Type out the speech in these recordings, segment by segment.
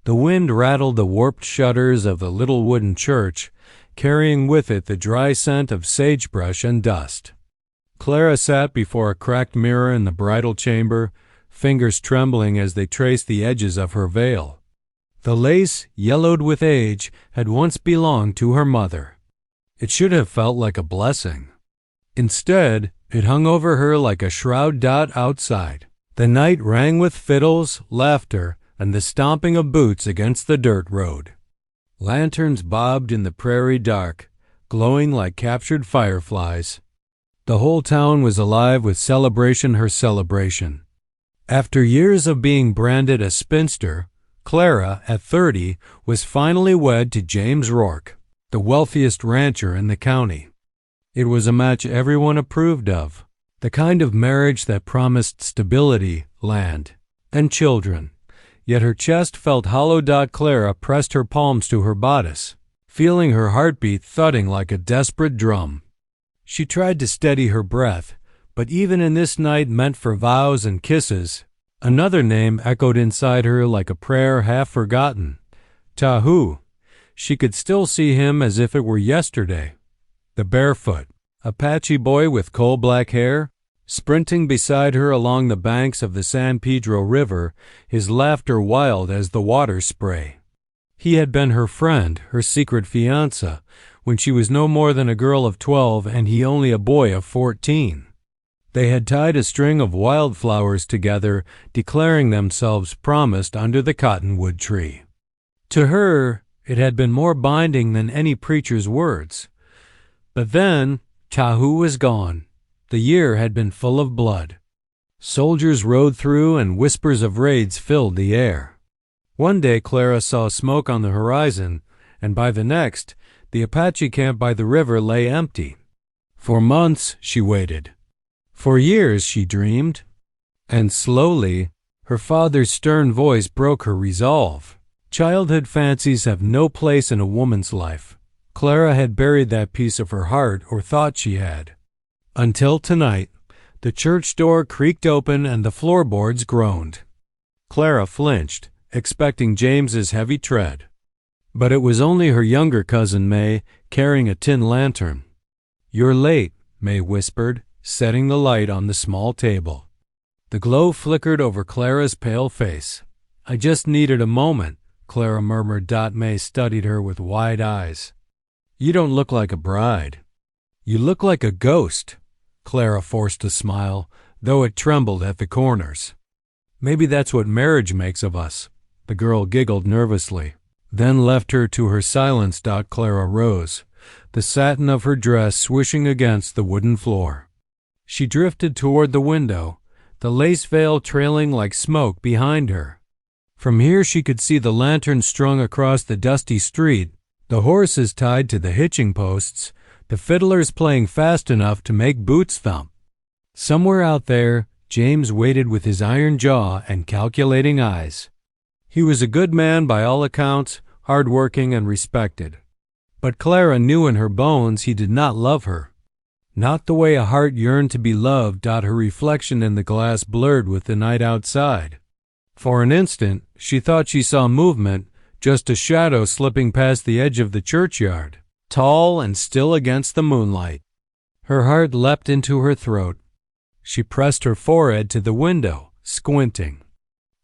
The wind rattled the warped shutters of the little wooden church, carrying with it the dry scent of sagebrush and dust. Clara sat before a cracked mirror in the bridal chamber, fingers trembling as they traced the edges of her veil. The lace, yellowed with age, had once belonged to her mother. It should have felt like a blessing. Instead, it hung over her like a shroud outside. The night rang with fiddles, laughter, and the stomping of boots against the dirt road. Lanterns bobbed in the prairie dark, glowing like captured fireflies. The whole town was alive with her celebration. After years of being branded a spinster, Clara, at 30, was finally wed to James Rourke, the wealthiest rancher in the county. It was a match everyone approved of, the kind of marriage that promised stability, land, and children. Yet her chest felt hollow. Clara pressed her palms to her bodice, feeling her heartbeat thudding like a desperate drum. She tried to steady her breath, but even in this night meant for vows and kisses, another name echoed inside her like a prayer half forgotten. Tahu. She could still see him as if it were yesterday. The barefoot, Apache boy with coal-black hair, sprinting beside her along the banks of the San Pedro River, his laughter wild as the water spray. He had been her friend, her secret fiancé, when she was no more than a girl of 12 and he only a boy of 14. They had tied a string of wildflowers together, declaring themselves promised under the cottonwood tree. To her, it had been more binding than any preacher's words. But then, Tahu was gone. The year had been full of blood. Soldiers rode through and whispers of raids filled the air. One day Clara saw smoke on the horizon, and by the next, the Apache camp by the river lay empty. For months she waited. For years she dreamed. And slowly, her father's stern voice broke her resolve. Childhood fancies have no place in a woman's life. Clara had buried that piece of her heart, or thought she had. Until tonight, the church door creaked open and the floorboards groaned. Clara flinched, expecting James's heavy tread. But it was only her younger cousin May, carrying a tin lantern. "You're late," May whispered, setting the light on the small table. The glow flickered over Clara's pale face. "I just needed a moment," Clara murmured. May studied her with wide eyes. "You don't look like a bride. You look like a ghost." Clara forced a smile, though it trembled at the corners. "Maybe that's what marriage makes of us." The girl giggled nervously, then left her to her silence. Clara rose, the satin of her dress swishing against the wooden floor. She drifted toward the window, the lace veil trailing like smoke behind her. From here she could see the lantern strung across the dusty street, the horses tied to the hitching posts, the fiddlers playing fast enough to make boots thump. Somewhere out there, James waited with his iron jaw and calculating eyes. He was a good man by all accounts, hard-working and respected. But Clara knew in her bones he did not love her. Not the way a heart yearned to be loved. Her reflection in the glass blurred with the night outside. For an instant, she thought she saw movement, just a shadow slipping past the edge of the churchyard, tall and still against the moonlight. Her heart leapt into her throat. She pressed her forehead to the window, squinting.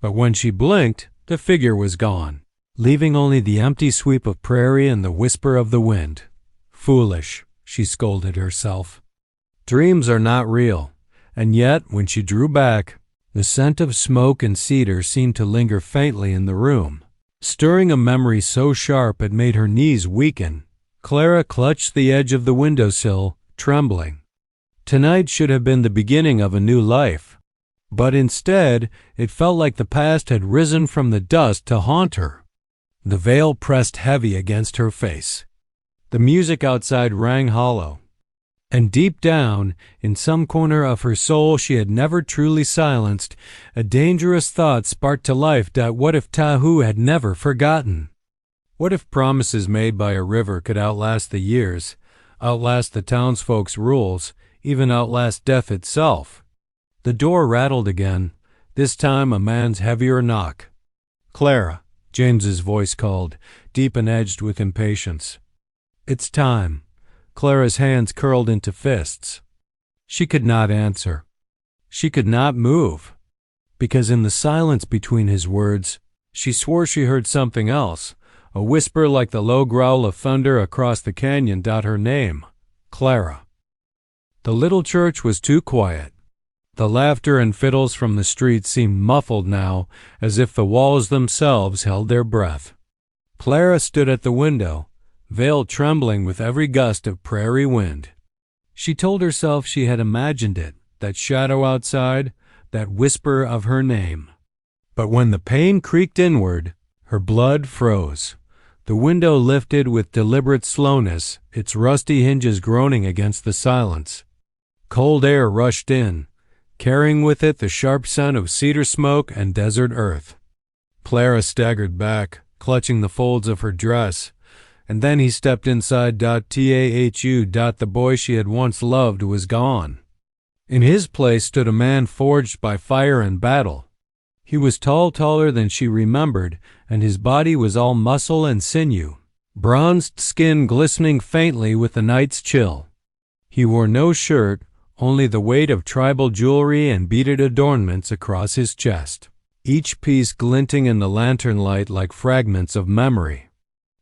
But when she blinked, the figure was gone, leaving only the empty sweep of prairie and the whisper of the wind. Foolish, she scolded herself. Dreams are not real, and yet, when she drew back, the scent of smoke and cedar seemed to linger faintly in the room, stirring a memory so sharp it made her knees weaken. Clara clutched the edge of the windowsill, trembling. Tonight should have been the beginning of a new life, but instead it felt like the past had risen from the dust to haunt her. The veil pressed heavy against her face. The music outside rang hollow, and deep down, in some corner of her soul she had never truly silenced, a dangerous thought sparked to life. What if Tahu had never forgotten? What if promises made by a river could outlast the years, outlast the townsfolk's rules, even outlast death itself? The door rattled again, this time a man's heavier knock. "Clara, James's voice called, deep and edged with impatience. "It's time." Clara's hands curled into fists. She could not answer. She could not move, because in the silence between his words, she swore she heard something else, a whisper like the low growl of thunder across the canyon. Her name, Clara. The little church was too quiet. The laughter and fiddles from the street seemed muffled now, as if the walls themselves held their breath. Clara stood at the window, veil trembling with every gust of prairie wind. She told herself she had imagined it, that shadow outside, that whisper of her name. But when the pane creaked inward, her blood froze. The window lifted with deliberate slowness, its rusty hinges groaning against the silence. Cold air rushed in, carrying with it the sharp scent of cedar smoke and desert earth. Clara staggered back, clutching the folds of her dress, and then he stepped inside. Tahu. The boy she had once loved was gone. In his place stood a man forged by fire and battle. He was taller than she remembered, and his body was all muscle and sinew, bronzed skin glistening faintly with the night's chill. He wore no shirt, only the weight of tribal jewelry and beaded adornments across his chest, each piece glinting in the lantern light like fragments of memory.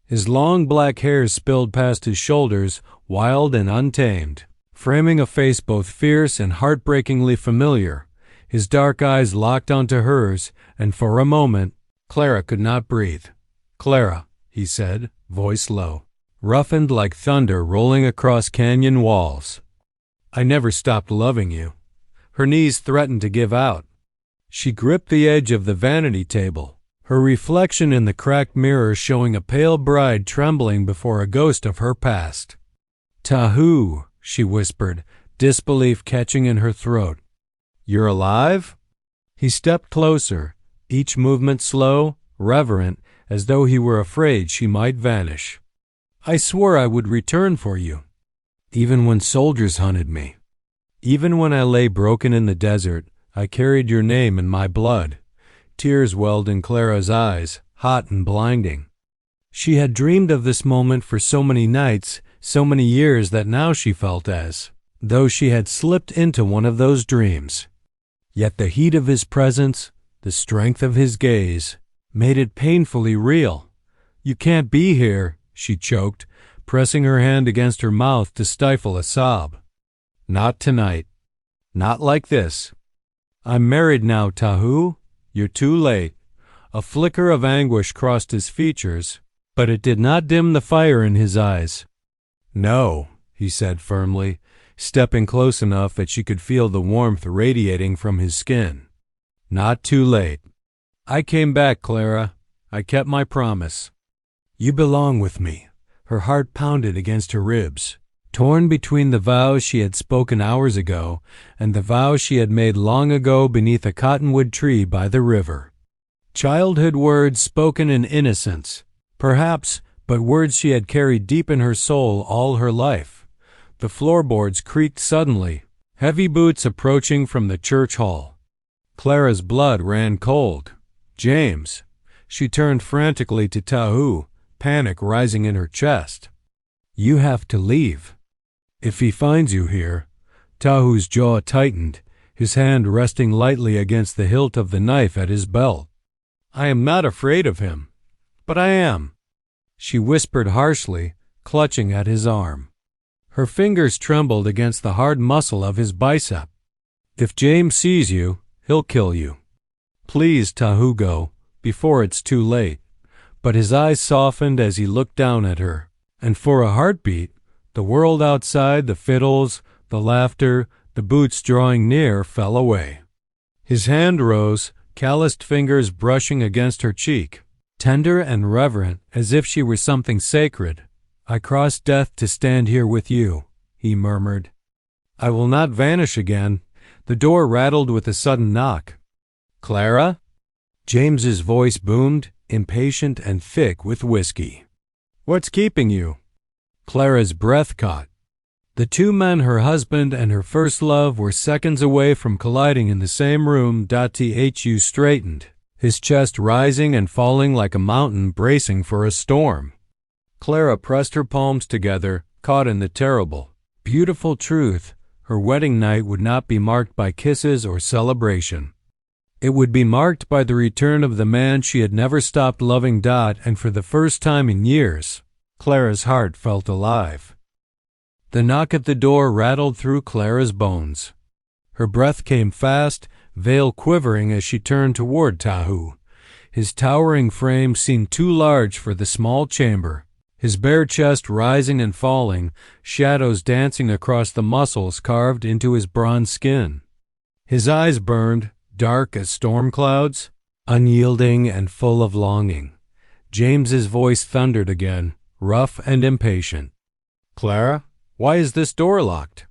His long black hair spilled past his shoulders, wild and untamed, framing a face both fierce and heartbreakingly familiar. His dark eyes locked onto hers, and for a moment, Clara could not breathe. "Clara," he said, voice low, roughened like thunder rolling across canyon walls. "I never stopped loving you." Her knees threatened to give out. She gripped the edge of the vanity table, her reflection in the cracked mirror showing a pale bride trembling before a ghost of her past. "Tahu," she whispered, disbelief catching in her throat. "You're alive?" He stepped closer, each movement slow, reverent, as though he were afraid she might vanish. "I swore I would return for you. Even when soldiers hunted me. Even when I lay broken in the desert, I carried your name in my blood." Tears welled in Clara's eyes, hot and blinding. She had dreamed of this moment for so many nights, so many years, that now she felt as though she had slipped into one of those dreams. Yet the heat of his presence, the strength of his gaze, made it painfully real. "You can't be here," she choked, pressing her hand against her mouth to stifle a sob. "Not tonight. Not like this. I'm married now, Tahu. You're too late." A flicker of anguish crossed his features, but it did not dim the fire in his eyes. "No," he said firmly, stepping close enough that she could feel the warmth radiating from his skin. "Not too late. I came back, Clara. I kept my promise. You belong with me." Her heart pounded against her ribs, torn between the vows she had spoken hours ago and the vows she had made long ago beneath a cottonwood tree by the river. Childhood words spoken in innocence, perhaps, but words she had carried deep in her soul all her life. The floorboards creaked suddenly, heavy boots approaching from the church hall. Clara's blood ran cold. "James." She turned frantically to Tahu, panic rising in her chest. "You have to leave. If he finds you here." Tahu's jaw tightened, his hand resting lightly against the hilt of the knife at his belt. "I am not afraid of him, but I am," she whispered harshly, clutching at his arm. Her fingers trembled against the hard muscle of his bicep. "If James sees you, he'll kill you. Please, Tahu, go, before it's too late." But his eyes softened as he looked down at her, and for a heartbeat, the world outside, the fiddles, the laughter, the boots drawing near, fell away. His hand rose, calloused fingers brushing against her cheek, tender and reverent, as if she were something sacred. "I crossed death to stand here with you," he murmured. "I will not vanish again." The door rattled with a sudden knock. "Clara?" James's voice boomed, impatient and thick with whiskey. "What's keeping you?" Clara's breath caught. The two men, her husband and her first love, were seconds away from colliding in the same room. Tahu straightened, his chest rising and falling like a mountain bracing for a storm. Clara pressed her palms together, caught in the terrible, beautiful truth. Her wedding night would not be marked by kisses or celebration. It would be marked by the return of the man she had never stopped loving. And for the first time in years, Clara's heart felt alive. The knock at the door rattled through Clara's bones. Her breath came fast, veil quivering as she turned toward Tahu. His towering frame seemed too large for the small chamber, his bare chest rising and falling, shadows dancing across the muscles carved into his bronze skin. His eyes burned, dark as storm clouds, unyielding and full of longing. James's voice thundered again, rough and impatient. "Clara, why is this door locked?"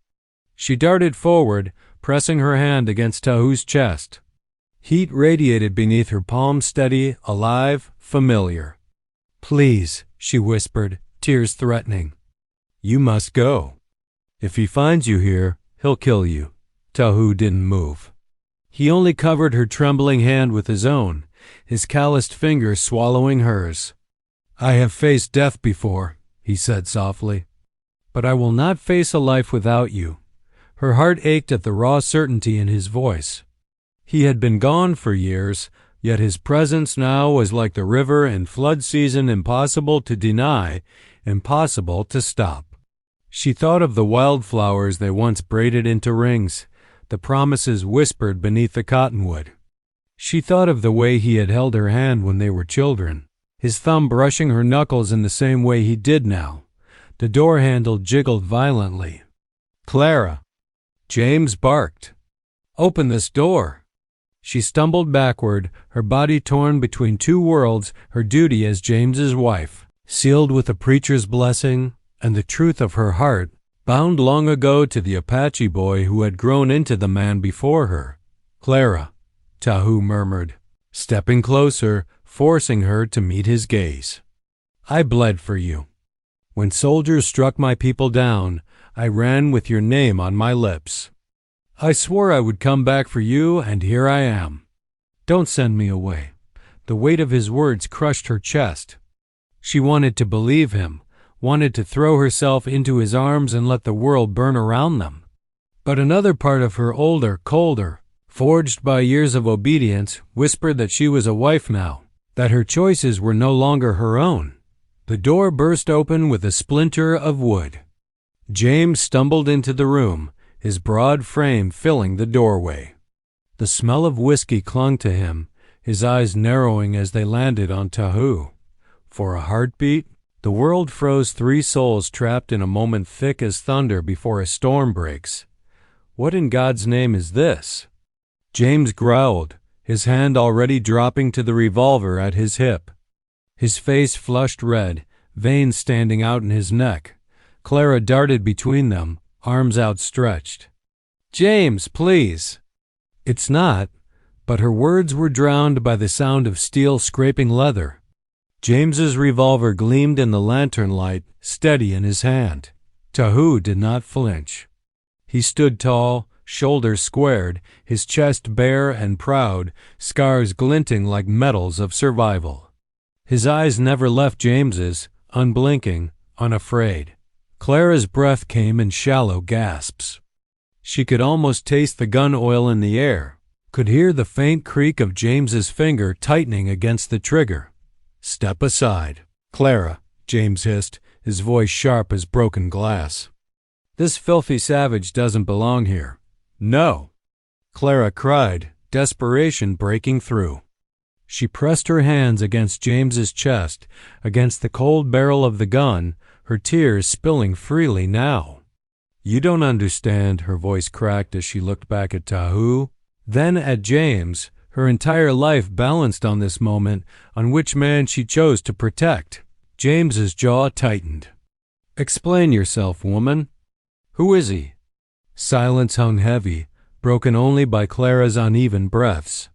She darted forward, pressing her hand against Tahu's chest. Heat radiated beneath her palm, steady, alive, familiar. "Please," she whispered, tears threatening. "You must go. If he finds you here, he'll kill you." Tahu didn't move. He only covered her trembling hand with his own, his calloused fingers swallowing hers. "I have faced death before," he said softly, "but I will not face a life without you." Her heart ached at the raw certainty in his voice. He had been gone for years, yet his presence now was like the river in flood season, impossible to deny, impossible to stop. She thought of the wildflowers they once braided into rings, the promises whispered beneath the cottonwood. She thought of the way he had held her hand when they were children, his thumb brushing her knuckles in the same way he did now. The door handle jiggled violently. "Clara!" James barked. "Open this door!" She stumbled backward, her body torn between two worlds, her duty as James's wife, sealed with a preacher's blessing, and the truth of her heart, bound long ago to the Apache boy who had grown into the man before her. "Clara," Tahu murmured, stepping closer, forcing her to meet his gaze. "I bled for you. When soldiers struck my people down, I ran with your name on my lips. I swore I would come back for you, and here I am. Don't send me away." The weight of his words crushed her chest. She wanted to believe him, wanted to throw herself into his arms and let the world burn around them. But another part of her, older, colder, forged by years of obedience, whispered that she was a wife now, that her choices were no longer her own. The door burst open with a splinter of wood. James stumbled into the room, his broad frame filling the doorway. The smell of whiskey clung to him, his eyes narrowing as they landed on Tahu. For a heartbeat, the world froze, three souls trapped in a moment thick as thunder before a storm breaks. "What in God's name is this?" James growled, his hand already dropping to the revolver at his hip. His face flushed red, veins standing out in his neck. Clara darted between them, arms outstretched. "James, please." "It's not," but her words were drowned by the sound of steel scraping leather. James's revolver gleamed in the lantern light, steady in his hand. Tahu did not flinch. He stood tall, shoulders squared, his chest bare and proud, scars glinting like medals of survival. His eyes never left James's, unblinking, unafraid. Clara's breath came in shallow gasps. She could almost taste the gun oil in the air, could hear the faint creak of James's finger tightening against the trigger. "Step aside, Clara," James hissed, his voice sharp as broken glass. "This filthy savage doesn't belong here." "No!" Clara cried, desperation breaking through. She pressed her hands against James's chest, against the cold barrel of the gun, her tears spilling freely now. "You don't understand," her voice cracked as she looked back at Tahu, then at James, her entire life balanced on this moment, on which man she chose to protect. James's jaw tightened. "Explain yourself, woman. Who is he?" Silence hung heavy, broken only by Clara's uneven breaths.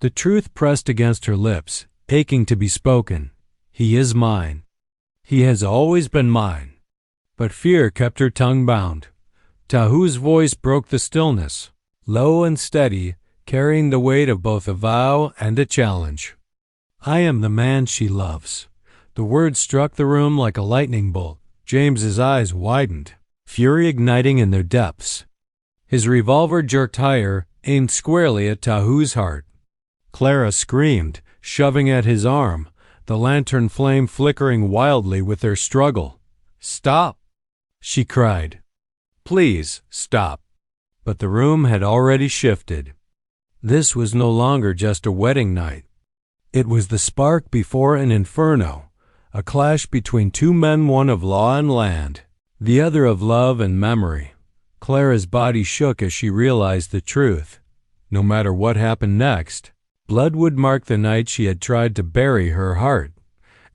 The truth pressed against her lips, aching to be spoken. "He is mine. He has always been mine." But fear kept her tongue bound. Tahu's voice broke the stillness. Low and steady, carrying the weight of both a vow and a challenge. "I am the man she loves." The words struck the room like a lightning bolt. James's eyes widened, fury igniting in their depths. His revolver jerked higher, aimed squarely at Tahu's heart. Clara screamed, shoving at his arm, the lantern flame flickering wildly with their struggle. "Stop!" she cried. "Please, stop." But the room had already shifted. This was no longer just a wedding night. It was the spark before an inferno, a clash between two men, one of law and land, the other of love and memory. Clara's body shook as she realized the truth. No matter what happened next, blood would mark the night she had tried to bury her heart.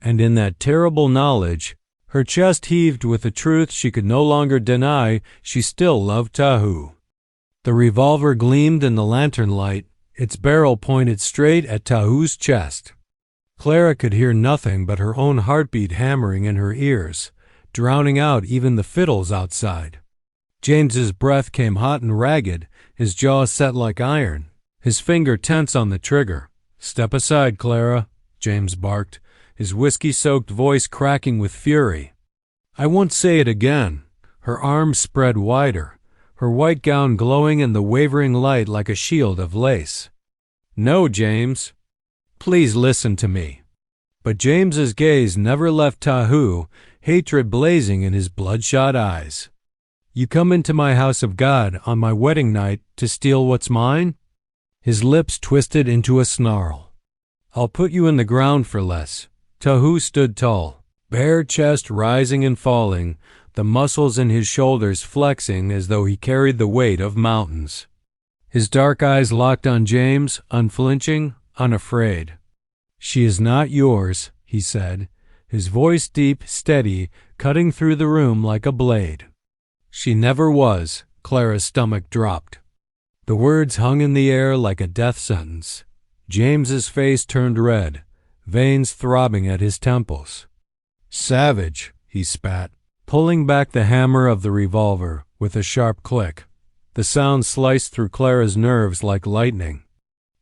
And in that terrible knowledge, her chest heaved with the truth she could no longer deny: she still loved Tahu. The revolver gleamed in the lantern light, its barrel pointed straight at Tahu's chest. Clara could hear nothing but her own heartbeat hammering in her ears, drowning out even the fiddles outside. James's breath came hot and ragged, his jaw set like iron, his finger tense on the trigger. "Step aside, Clara," James barked, his whiskey-soaked voice cracking with fury. "I won't say it again." Her arms spread wider, her white gown glowing in the wavering light like a shield of lace. "No, James. Please listen to me." But James's gaze never left Tahu, hatred blazing in his bloodshot eyes. "You come into my house of God on my wedding night to steal what's mine?" His lips twisted into a snarl. "I'll put you in the ground for less." Tahu stood tall, bare chest rising and falling, the muscles in his shoulders flexing as though he carried the weight of mountains. His dark eyes locked on James, unflinching, unafraid. "She is not yours," he said, his voice deep, steady, cutting through the room like a blade. "She never was." Clara's stomach dropped. The words hung in the air like a death sentence. James's face turned red, veins throbbing at his temples. "Savage," he spat, pulling back the hammer of the revolver with a sharp click. The sound sliced through Clara's nerves like lightning.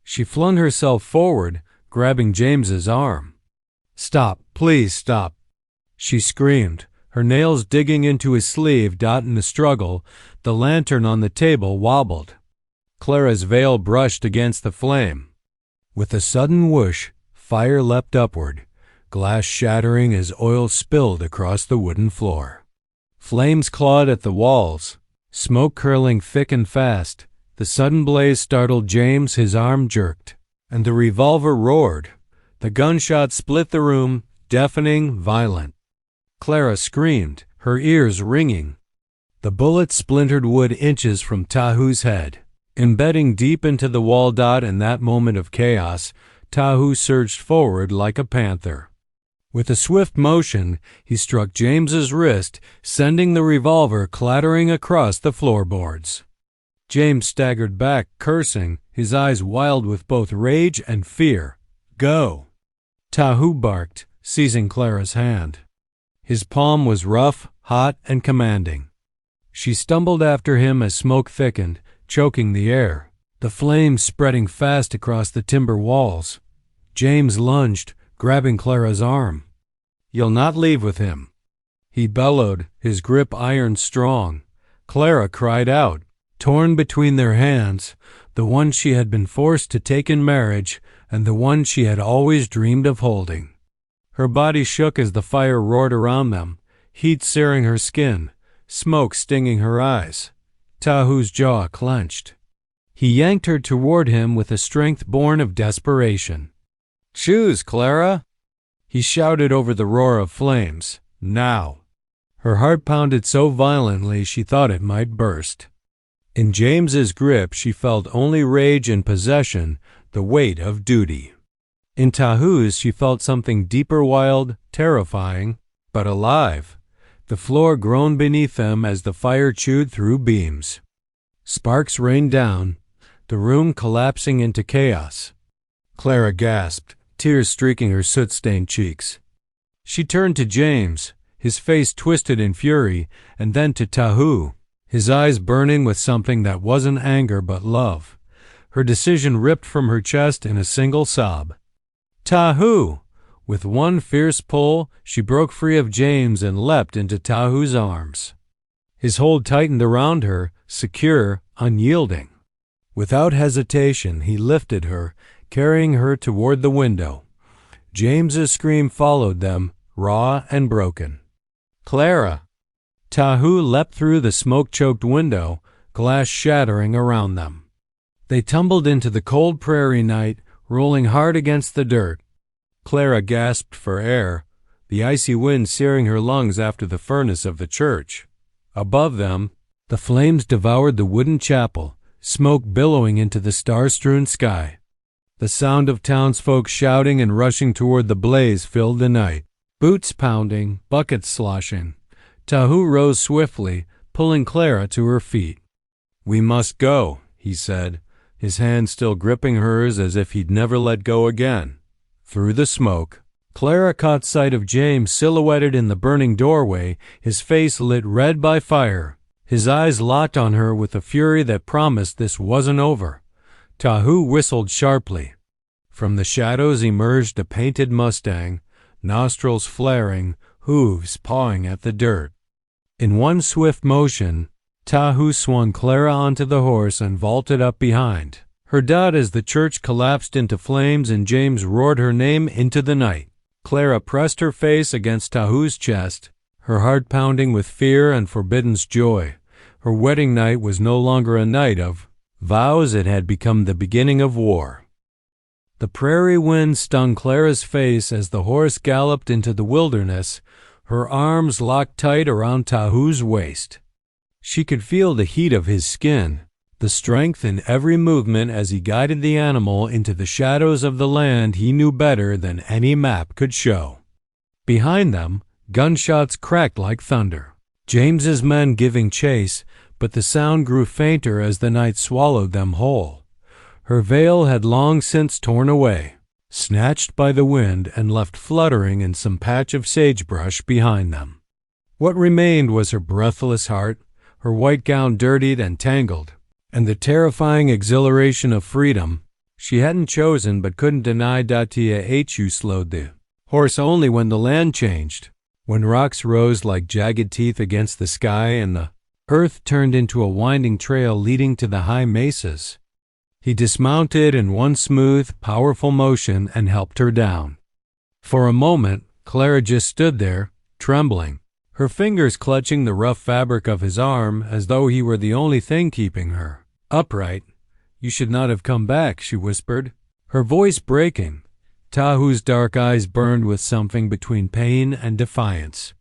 She flung herself forward, grabbing James's arm. "Stop, please stop," she screamed, her nails digging into his sleeve. In the struggle, the lantern on the table wobbled. Clara's veil brushed against the flame. With a sudden whoosh, fire leapt upward, glass shattering as oil spilled across the wooden floor. Flames clawed at the walls, smoke curling thick and fast. The sudden blaze startled James, his arm jerked, and the revolver roared. The gunshot split the room, deafening, violent. Clara screamed, her ears ringing. The bullet splintered wood inches from Tahu's head, embedding deep into the wall. In that moment of chaos, Tahu surged forward like a panther. With a swift motion, he struck James's wrist, sending the revolver clattering across the floorboards. James staggered back, cursing, his eyes wild with both rage and fear. "Go!" Tahu barked, seizing Clara's hand. His palm was rough, hot, and commanding. She stumbled after him as smoke thickened, choking the air, the flames spreading fast across the timber walls. James lunged, grabbing Clara's arm. "You'll not leave with him," he bellowed, his grip iron strong. Clara cried out, torn between their hands, the one she had been forced to take in marriage and the one she had always dreamed of holding. Her body shook as the fire roared around them, heat searing her skin, smoke stinging her eyes. Tahu's jaw clenched. He yanked her toward him with a strength born of desperation. "Choose, Clara!" he shouted over the roar of flames. "Now!" Her heart pounded so violently she thought it might burst. In James's grip she felt only rage and possession, the weight of duty. In Tahu's she felt something deeper, wild, terrifying, but alive. The floor groaned beneath them as the fire chewed through beams. Sparks rained down, the room collapsing into chaos. Clara gasped, tears streaking her soot-stained cheeks. She turned to James, his face twisted in fury, and then to Tahu, his eyes burning with something that wasn't anger but love. her decision ripped from her chest in a single sob. Tahu! With one fierce pull, she broke free of James and leapt into Tahu's arms. His hold tightened around her, secure, unyielding. Without hesitation, he lifted her, carrying her toward the window. James's scream followed them, raw and broken. Clara! Tahu leapt through the smoke-choked window, glass shattering around them. They tumbled into the cold prairie night, rolling hard against the dirt. Clara gasped for air, the icy wind searing her lungs after the furnace of the church. Above them, the flames devoured the wooden chapel, smoke billowing into the star-strewn sky. The sound of townsfolk shouting and rushing toward the blaze filled the night. Boots pounding, buckets sloshing. Tahu rose swiftly, pulling Clara to her feet. "We must go," he said, his hand still gripping hers as if he'd never let go again. Through the smoke, Clara caught sight of James silhouetted in the burning doorway, his face lit red by fire. His eyes locked on her with a fury that promised this wasn't over. Tahu whistled sharply. From the shadows emerged a painted Mustang, nostrils flaring, hooves pawing at the dirt. In one swift motion, Tahu swung Clara onto the horse and vaulted up behind her dot as the church collapsed into flames and James roared her name into the night. Clara pressed her face against Tahu's chest, her heart pounding with fear and forbidden joy. Her wedding night was no longer a night of vows, it had become the beginning of war. The prairie wind stung Clara's face as the horse galloped into the wilderness, her arms locked tight around Tahu's waist. She could feel the heat of his skin, the strength in every movement as he guided the animal into the shadows of the land he knew better than any map could show. Behind them, gunshots cracked like thunder. James's men giving chase, but the sound grew fainter as the night swallowed them whole. Her veil had long since torn away, snatched by the wind and left fluttering in some patch of sagebrush behind them. What remained was her breathless heart, her white gown dirtied and tangled, and the terrifying exhilaration of freedom. She hadn't chosen but couldn't deny. Hu slowed the horse only when the land changed, when rocks rose like jagged teeth against the sky and the earth turned into a winding trail leading to the high mesas. He dismounted in one smooth, powerful motion and helped her down. For a moment, Clara just stood there, trembling, her fingers clutching the rough fabric of his arm as though he were the only thing keeping her upright. "You should not have come back," she whispered, her voice breaking. Tahu's dark eyes burned with something between pain and defiance.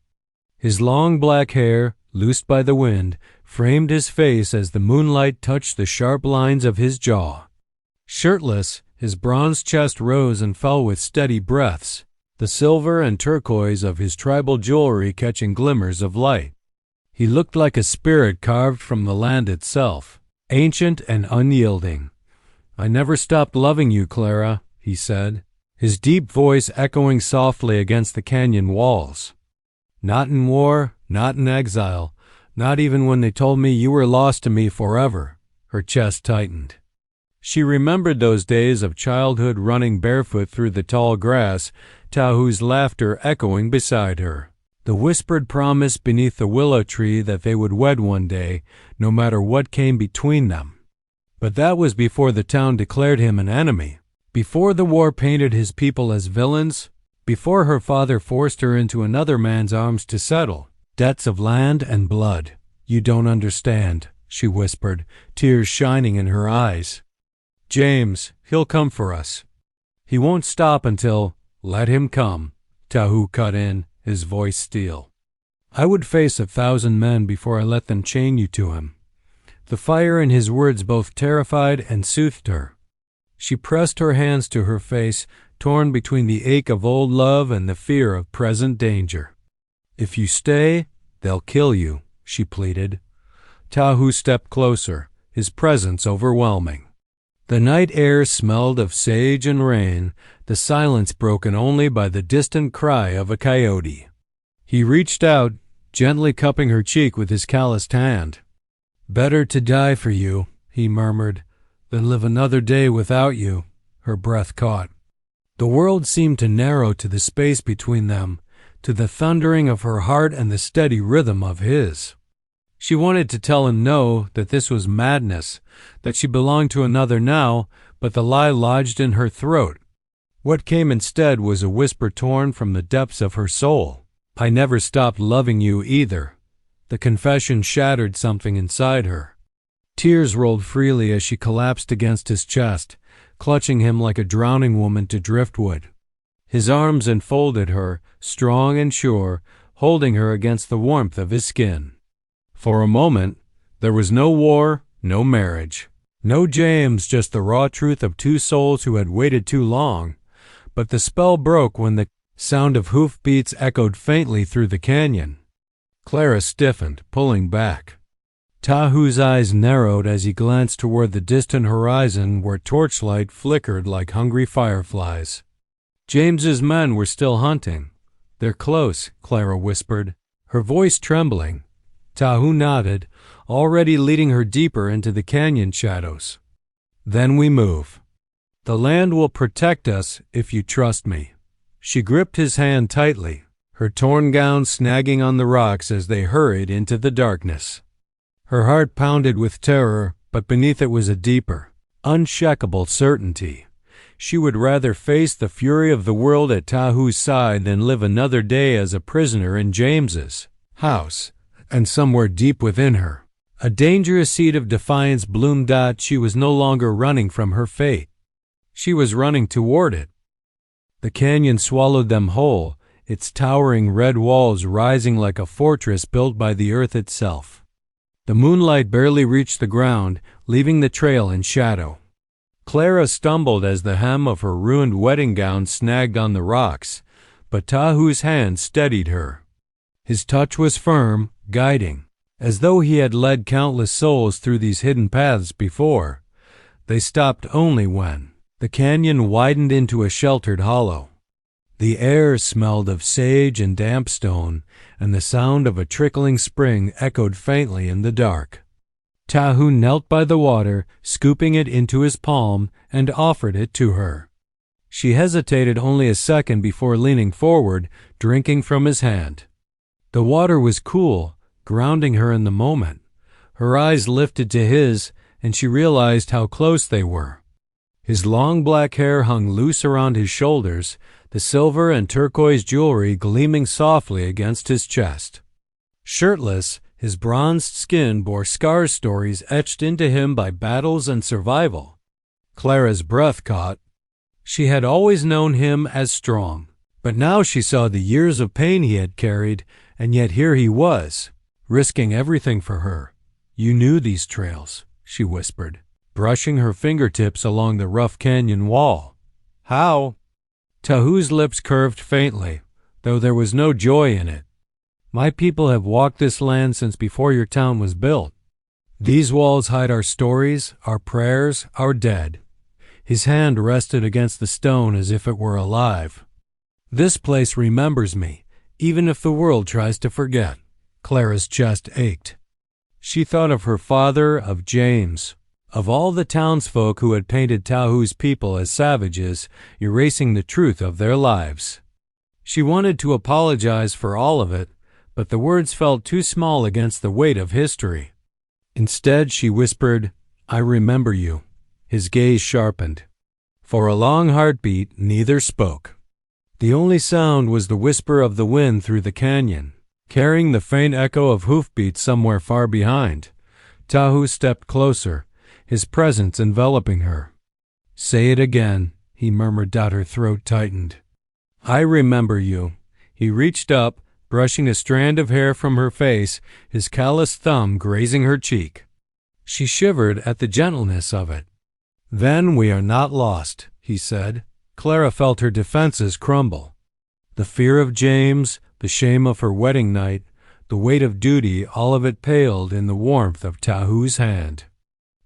His long black hair, loosed by the wind, framed his face as the moonlight touched the sharp lines of his jaw. Shirtless, his bronze chest rose and fell with steady breaths, the silver and turquoise of his tribal jewelry catching glimmers of light. He looked like a spirit carved from the land itself, ancient and unyielding. "I never stopped loving you, Clara," he said, his deep voice echoing softly against the canyon walls. "Not in war, not in exile, not even when they told me you were lost to me forever." Her chest tightened. She remembered those days of childhood running barefoot through the tall grass, Tahu's laughter echoing beside her, the whispered promise beneath the willow tree that they would wed one day, no matter what came between them. But that was before the town declared him an enemy, before the war painted his people as villains, before her father forced her into another man's arms to settle debts of land and blood. "You don't understand," she whispered, tears shining in her eyes. "James, he'll come for us. He won't stop until—" "Let him come," Tahu cut in, his voice steel. "I would face 1,000 men before I let them chain you to him." The fire in his words both terrified and soothed her. She pressed her hands to her face, torn between the ache of old love and the fear of present danger. "If you stay, they'll kill you," she pleaded. Tahu stepped closer, his presence overwhelming. The night air smelled of sage and rain, the silence broken only by the distant cry of a coyote. He reached out, gently cupping her cheek with his calloused hand. "Better to die for you," he murmured, than live another day without you," her breath caught. The world seemed to narrow to the space between them, to the thundering of her heart and the steady rhythm of his. She wanted to tell him no, that this was madness, that she belonged to another now, but the lie lodged in her throat. What came instead was a whisper torn from the depths of her soul. "I never stopped loving you either." The confession shattered something inside her. Tears rolled freely as she collapsed against his chest, clutching him like a drowning woman to driftwood. His arms enfolded her, strong and sure, holding her against the warmth of his skin. For a moment, there was no war, no marriage, no James, just the raw truth of two souls who had waited too long. But the spell broke when the sound of hoofbeats echoed faintly through the canyon. Clara stiffened, pulling back. Tahu's eyes narrowed as he glanced toward the distant horizon where torchlight flickered like hungry fireflies. James's men were still hunting. "They're close," Clara whispered, her voice trembling. Tahu nodded, already leading her deeper into the canyon shadows. "Then we move. The land will protect us if you trust me." She gripped his hand tightly, her torn gown snagging on the rocks as they hurried into the darkness. Her heart pounded with terror, but beneath it was a deeper, unshakable certainty. She would rather face the fury of the world at Tahu's side than live another day as a prisoner in James's house. And somewhere deep within her, a dangerous seed of defiance bloomed out. She was no longer running from her fate. She was running toward it. The canyon swallowed them whole, its towering red walls rising like a fortress built by the earth itself. The moonlight barely reached the ground, leaving the trail in shadow. Clara stumbled as the hem of her ruined wedding gown snagged on the rocks, but Tahu's hand steadied her. His touch was firm, guiding, as though he had led countless souls through these hidden paths before. They stopped only when the canyon widened into a sheltered hollow. The air smelled of sage and damp stone, and the sound of a trickling spring echoed faintly in the dark. Tahu knelt by the water, scooping it into his palm, and offered it to her. She hesitated only a second before leaning forward, drinking from his hand. The water was cool, grounding her in the moment. Her eyes lifted to his, and she realized how close they were. His long black hair hung loose around his shoulders, the silver and turquoise jewelry gleaming softly against his chest. Shirtless, his bronzed skin bore scar stories etched into him by battles and survival. Clara's breath caught. She had always known him as strong, but now she saw the years of pain he had carried, and yet here he was, risking everything for her. "You knew these trails," she whispered, brushing her fingertips along the rough canyon wall. "How?" Tahu's lips curved faintly, though there was no joy in it. "My people have walked this land since before your town was built. These walls hide our stories, our prayers, our dead." His hand rested against the stone as if it were alive. "This place remembers me, even if the world tries to forget." Clara's chest ached. She thought of her father, of James, of all the townsfolk who had painted Tahu's people as savages, erasing the truth of their lives. She wanted to apologize for all of it, but the words felt too small against the weight of history. Instead, she whispered, "I remember you." His gaze sharpened. For a long heartbeat, neither spoke. The only sound was the whisper of the wind through the canyon, carrying the faint echo of hoofbeats somewhere far behind. Tahu stepped closer, his presence enveloping her. "Say it again," he murmured. Her throat tightened. "I remember you." He reached up, brushing a strand of hair from her face, his calloused thumb grazing her cheek. She shivered at the gentleness of it. "Then we are not lost," he said. Clara felt her defenses crumble. The fear of James, the shame of her wedding night, the weight of duty, all of it paled in the warmth of Tahu's hand.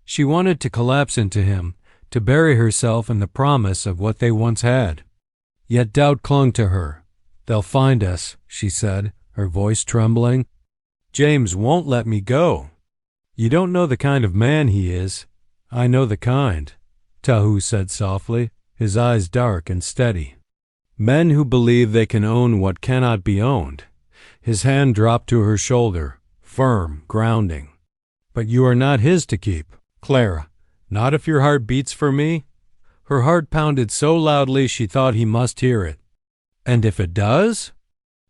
She wanted to collapse into him, to bury herself in the promise of what they once had. Yet doubt clung to her. "They'll find us," she said, her voice trembling. "James won't let me go. You don't know the kind of man he is. I know the kind, Tahu said softly, his eyes dark and steady. Men who believe they can own what cannot be owned. His hand dropped to her shoulder, firm, grounding. But you are not his to keep, Clara. Not if your heart beats for me? Her heart pounded so loudly she thought he must hear it. And if it does?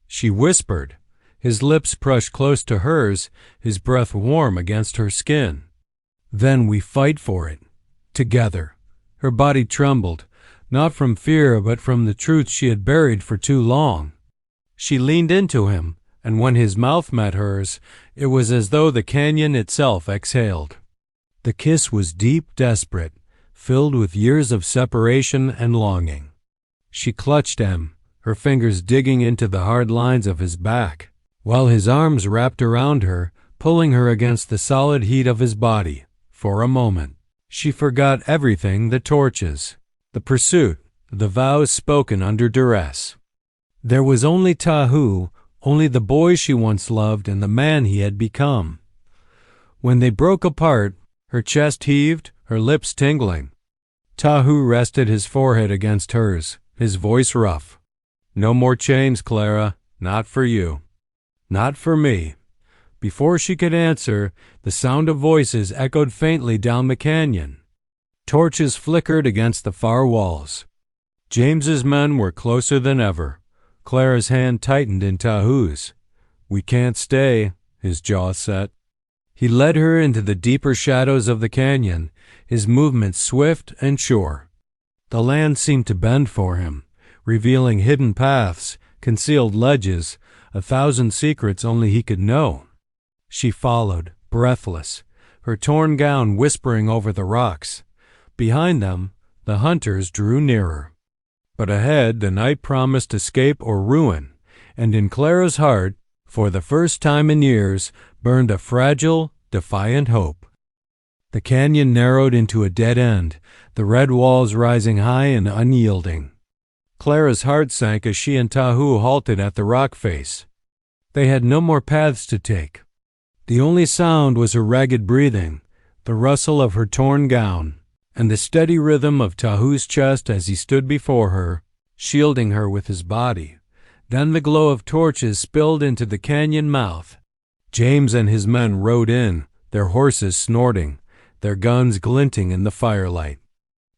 She whispered. His lips brushed close to hers, his breath warm against her skin. Then we fight for it. Together. Her body trembled, not from fear but from the truth she had buried for too long. She leaned into him, and when his mouth met hers, it was as though the canyon itself exhaled. The kiss was deep, desperate, filled with years of separation and longing. She clutched him, her fingers digging into the hard lines of his back, while his arms wrapped around her, pulling her against the solid heat of his body. For a moment, she forgot everything: the torches, the pursuit, the vows spoken under duress. There was only Tahu, only the boy she once loved and the man he had become. When they broke apart, her chest heaved, her lips tingling. Tahu rested his forehead against hers, his voice rough. No more chains, Clara. Not for you. Not for me. Before she could answer, the sound of voices echoed faintly down the canyon. Torches flickered against the far walls. James's men were closer than ever. Clara's hand tightened in Tahu's. We can't stay, his jaw set. He led her into the deeper shadows of the canyon, his movements swift and sure. The land seemed to bend for him, revealing hidden paths, concealed ledges, 1,000 secrets only he could know. She followed, breathless, her torn gown whispering over the rocks. Behind them, the hunters drew nearer. But ahead the night promised escape or ruin, and in Clara's heart, for the first time in years, burned a fragile, defiant hope. The canyon narrowed into a dead end, the red walls rising high and unyielding. Clara's heart sank as she and Tahu halted at the rock face. They had no more paths to take. The only sound was her ragged breathing, the rustle of her torn gown, and the steady rhythm of Tahu's chest as he stood before her, shielding her with his body. Then the glow of torches spilled into the canyon mouth. James and his men rode in, their horses snorting, their guns glinting in the firelight.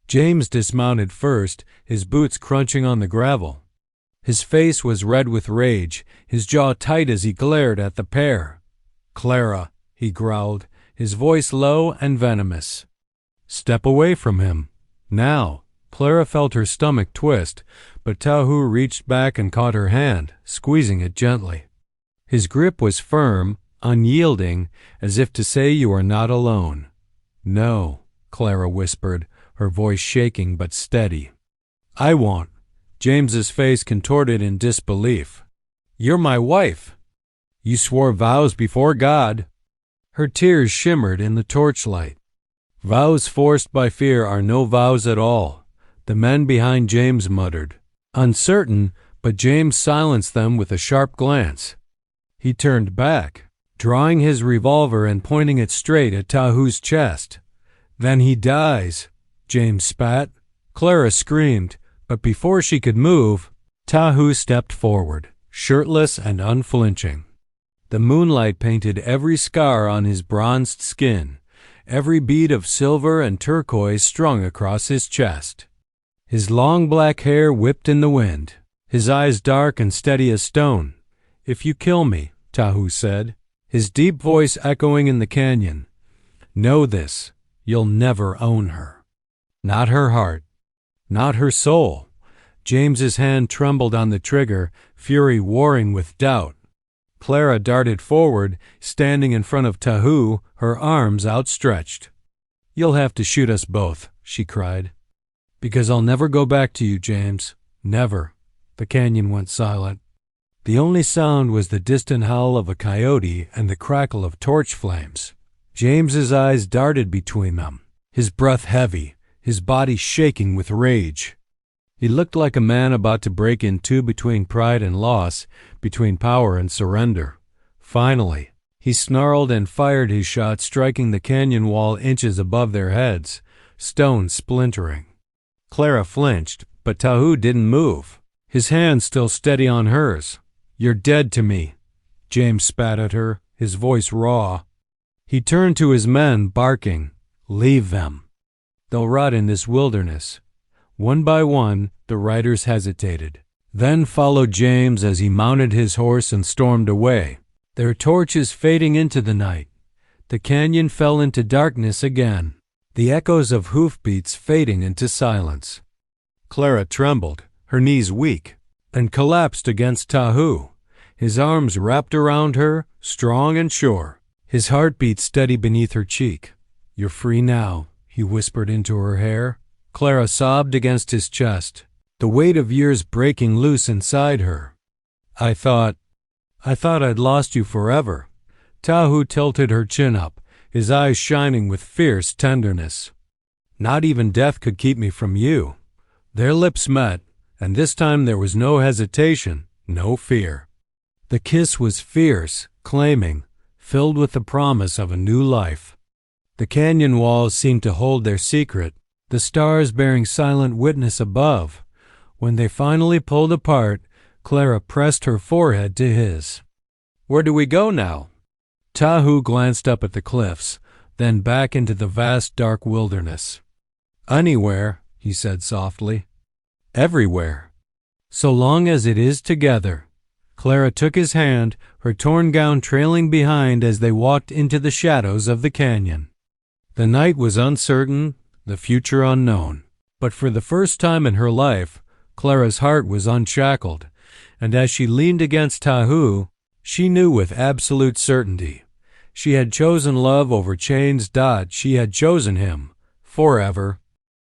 James dismounted first, his boots crunching on the gravel. His face was red with rage, his jaw tight as he glared at the pair. "Clara," he growled, his voice low and venomous. "Step away from him. Now." Clara felt her stomach twist, but Tahu reached back and caught her hand, squeezing it gently. His grip was firm, unyielding, as if to say you are not alone. "No," Clara whispered, her voice shaking but steady. "I won't." James's face contorted in disbelief. "You're my wife. You swore vows before God." Her tears shimmered in the torchlight. Vows forced by fear are no vows at all, the men behind James muttered. Uncertain, but James silenced them with a sharp glance. He turned back, drawing his revolver and pointing it straight at Tahu's chest. "Then he dies," James spat. Clara screamed, but before she could move, Tahu stepped forward, shirtless and unflinching. The moonlight painted every scar on his bronzed skin, every bead of silver and turquoise strung across his chest. His long black hair whipped in the wind, his eyes dark and steady as stone. "If you kill me," Tahu said, his deep voice echoing in the canyon, "know this, you'll never own her. Not her heart, not her soul." James's hand trembled on the trigger, fury warring with doubt. Clara darted forward, standing in front of Tahu, her arms outstretched. "You'll have to shoot us both," she cried. "Because I'll never go back to you, James. Never." The canyon went silent. The only sound was the distant howl of a coyote and the crackle of torch flames. James's eyes darted between them, his breath heavy, his body shaking with rage. He looked like a man about to break in two between pride and loss, between power and surrender. Finally, He snarled and fired his shot, striking the canyon wall inches above their heads, stone splintering. Clara flinched, but Tahu didn't move, his hand still steady on hers. "You're dead to me," James spat at her, his voice raw. He turned to his men, barking, "Leave them. They'll rot in this wilderness." One by one, the riders hesitated. Then followed James as he mounted his horse and stormed away, their torches fading into the night. The canyon fell into darkness again, the echoes of hoofbeats fading into silence. Clara trembled, her knees weak, and collapsed against Tahu, his arms wrapped around her, strong and sure, his heartbeat steady beneath her cheek. "You're free now," he whispered into her hair. Clara sobbed against his chest, the weight of years breaking loose inside her. I thought I'd lost you forever." Tahu tilted her chin up, his eyes shining with fierce tenderness. "Not even death could keep me from you." Their lips met, and this time there was no hesitation, no fear. The kiss was fierce, claiming, filled with the promise of a new life. The canyon walls seemed to hold their secret, the stars bearing silent witness above. When they finally pulled apart, Clara pressed her forehead to his. "Where do we go now?" Tahu glanced up at the cliffs, then back into the vast dark wilderness. "Anywhere," he said softly. "Everywhere. So long as it is together." Clara took his hand, her torn gown trailing behind as they walked into the shadows of the canyon. The night was uncertain, the future unknown. But for the first time in her life, Clara's heart was unshackled, and as she leaned against Tahu, she knew with absolute certainty. She had chosen love over chains. She had chosen him, forever.